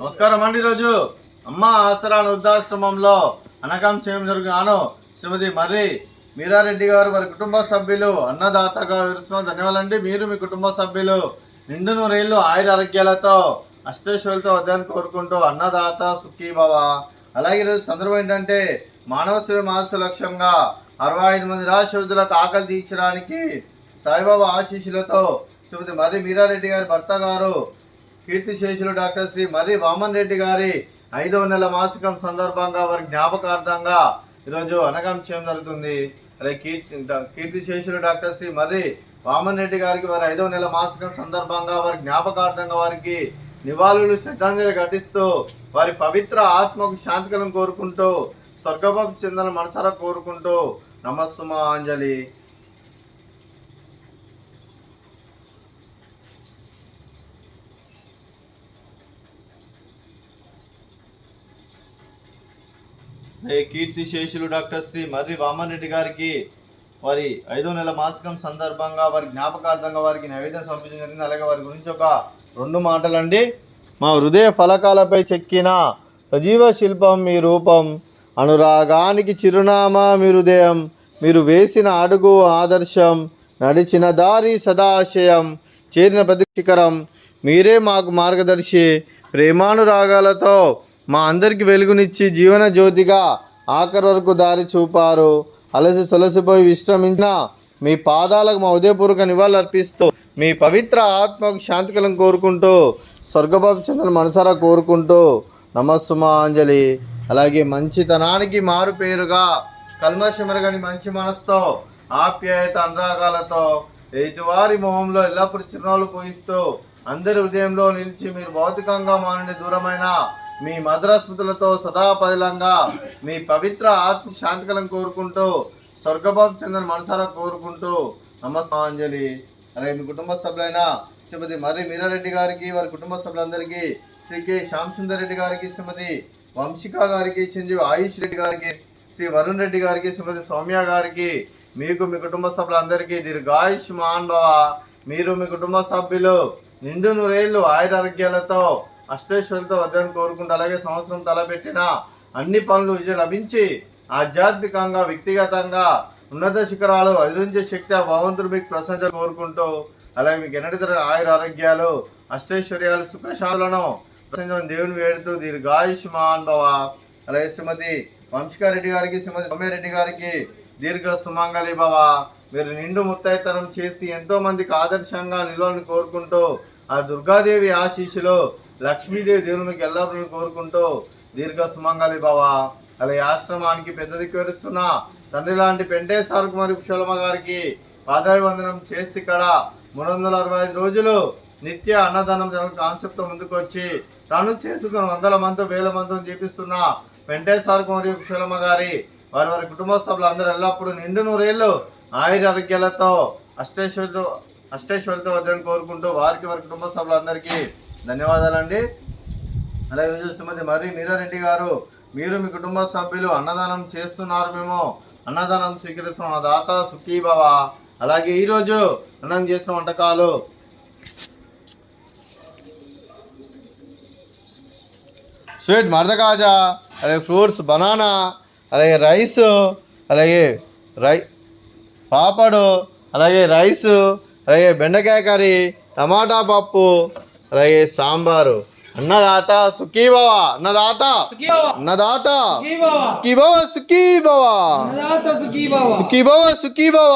నమస్కారం అండి. ఈరోజు అమ్మ ఆసరా వృద్ధాశ్రమంలో అనకం చేయడం జరుగుతున్నాను. శ్రీమతి మర్రి మీరారెడ్డి గారు వారి కుటుంబ సభ్యులు అన్నదాతగా వివరిస్తున్న ధన్యవాదాలండి. మీరు మీ కుటుంబ సభ్యులు నిండు నూరేళ్లు ఆయుర ఆరోగ్యాలతో అష్టైశ్వర్యాలతో వద్దని కోరుకుంటూ అన్నదాత సుఖీభవ. అలాగే ఈరోజు సందర్భం ఏంటంటే మానవ సేవ మానవ లక్ష్యంగా 65 మంది రాష్ట్రులకు ఆకలి తీర్చడానికి సాయిబాబా ఆశీస్సులతో శ్రీమతి మర్రి మీరారెడ్డి గారి భర్త గారు కీర్తిశేషులు డాక్టర్ శ్రీ మర్రి వామన్ రెడ్డి గారి 5వ నెల మాసికం సందర్భంగా వారి జ్ఞాపకార్థంగా ఈరోజు అనగం చేయడం జరుగుతుంది. అలాగే కీర్తిశేషులు డాక్టర్ శ్రీ మర్రి వామన్ రెడ్డి గారికి వారి 5వ నెల మాసికం సందర్భంగా వారి జ్ఞాపకార్థంగా వారికి నివాళులు శ్రద్ధాంజలి ఘటిస్తూ వారి పవిత్ర ఆత్మకు శాంతికలం కోరుకుంటూ స్వర్గభావం చెందిన మనసారా కోరుకుంటూ నమస్సుమాంజలి. కీర్తిశేషులు డాక్టర్ శ్రీ మర్రి వామన్ రెడ్డి గారికి వారి 5వ నెల మాసికం సందర్భంగా వారి జ్ఞాపకార్థంగా వారికి నైవేద్యం సమర్పించడం జరిగింది. అలాగే వారి గురించి ఒక 2 మాటలండి. మా హృదయ ఫలకాలపై చెక్కిన సజీవ శిల్పం మీ రూపం, అనురాగానికి చిరునామా మీ హృదయం, మీరు వేసిన అడుగు ఆదర్శం, నడిచిన దారి సదాశయం, చేరిన ప్రతి శిఖరం, మీరే మాకు మార్గదర్శి, ప్రేమానురాగాలతో మా అందరికి వెలుగునిచ్చి జీవన జ్యోతిగా ఆఖరి వరకు దారి చూపారు. అలసి సొలసిపోయి విశ్రమించిన మీ పాదాలకు మా ఉదయపూర్వక నివాళులు అర్పిస్తూ మీ పవిత్ర ఆత్మకు శాంతికలం కోరుకుంటూ స్వర్గభావం చెందిన మనసారా కోరుకుంటూ నమస్సుమాంజలి. అలాగే మంచితనానికి మారు పేరుగా కల్మషమెరగని మంచి మనసుతో ఆప్యాయత అనురాగాలతో ఎదుటివారి మొహంలో ఎల్లప్పుడూ చిరునవ్వులు పూయిస్తూ అందరి హృదయంలో నిలిచి మీరు భౌతికంగా మా నుండి దూరమైన మీ మధుర స్మృతులతో సదా పదిలంగా మీ పవిత్ర ఆత్మ శాంతికలం కోరుకుంటూ స్వర్గభావం చెందిన మనసారా కోరుకుంటూ నమస్కారాంజలి. అలాగే మీ కుటుంబ సభ్యులైన శ్రీమతి మర్రి మీరారెడ్డి గారికి వారి కుటుంబ సభ్యులందరికీ, శ్రీ కె శ్యామ్ సుందర్ రెడ్డి గారికి, శ్రీమతి వంశిక గారికి, చిరంజీవి ఆయుష్ రెడ్డి గారికి, శ్రీ వరుణ్ రెడ్డి గారికి, శ్రీమతి సౌమ్య గారికి, మీకు మీ కుటుంబ సభ్యులందరికీ దీర్ఘాయుష్మాన్ భవ. మీరు మీ కుటుంబ సభ్యులు నిండు నూరేళ్లు ఆయురారోగ్యాలతో అష్టైశ్వర్యాలతో వద్దని కోరుకుంటూ అలాగే సంవత్సరం తలపెట్టిన అన్ని పనులు విజయం లభించి ఆధ్యాత్మికంగా వ్యక్తిగతంగా ఉన్నత శిఖరాలు అధిరించే శక్తి ఆ భగవంతుడు మీకు ప్రశంస కోరుకుంటూ అలాగే మీకు ఎన్నటితర ఆయురారోగ్యాలు అష్టైశ్వర్యాలు సుఖశాలను దేవుని వేడుతూ దీర్ఘాయుష్మాన్ భవ. అలాగే శ్రీమతి వంశికారెడ్డి గారికి, శ్రీమతి సౌమ్యారెడ్డి గారికి దీర్ఘ సుమంగళి భవ. మీరు నిండు ముత్తైతనం చేసి ఎంతో మందికి ఆదర్శంగా నిలవాలని కోరుకుంటూ ఆ దుర్గాదేవి ఆశీస్సులు లక్ష్మీదేవి దేవుని మీకు ఎల్లప్పుడూ కోరుకుంటూ దీర్ఘ సుమంగళి భవ. అలాగే ఆశ్రమానికి పెద్ద దిక్కువరుస్తున్న తండ్రి లాంటి పెంటేశ్వర కుమారి పుష్పలమ్మ గారికి పాదాభివందనం చేస్తే ఇక్కడ 365 రోజులు నిత్య అన్నదానం జరగ కాన్సెప్ట్తో ముందుకు వచ్చి తాను చేసుకున్న 100 మంది 1000 మందితో చేపిస్తున్న వెంకటేశ్వర కుమారి పుష్పలమ్మ గారి వారి కుటుంబ సభ్యులు అందరూ ఎల్లప్పుడూ నిండు నూరేళ్లు ఆయురారోగ్యాలతో అష్టైశ్వర్యాలతో వద్దని కోరుకుంటూ వారి కుటుంబ సభ్యులందరికీ ధన్యవాదాలండి. అలాగే ఈరోజు శ్రీమతి మర్రి మీరారెడ్డి గారు, మీరు మీ కుటుంబ సభ్యులు అన్నదానం చేస్తున్నారు, మేము అన్నదానం స్వీకరిస్తున్న దాత సుఖీభవ. అలాగే ఈరోజు అన్నం చేసిన వంటకాలు స్వీట్ మర్దకాజా, అలాగే ఫ్రూట్స్ బనానా, అలాగే రైస్, అలాగే పాపడు, అలాగే రైసు, అలాగే బెండకాయ కర్రీ, టమాటా పప్పు, అలాగే సాంబారు. అన్నదాత సుఖీభవ, అన్నదాత అన్నదాత సుఖీభవ సుఖీభవ సుఖీభవ సుఖీభవ.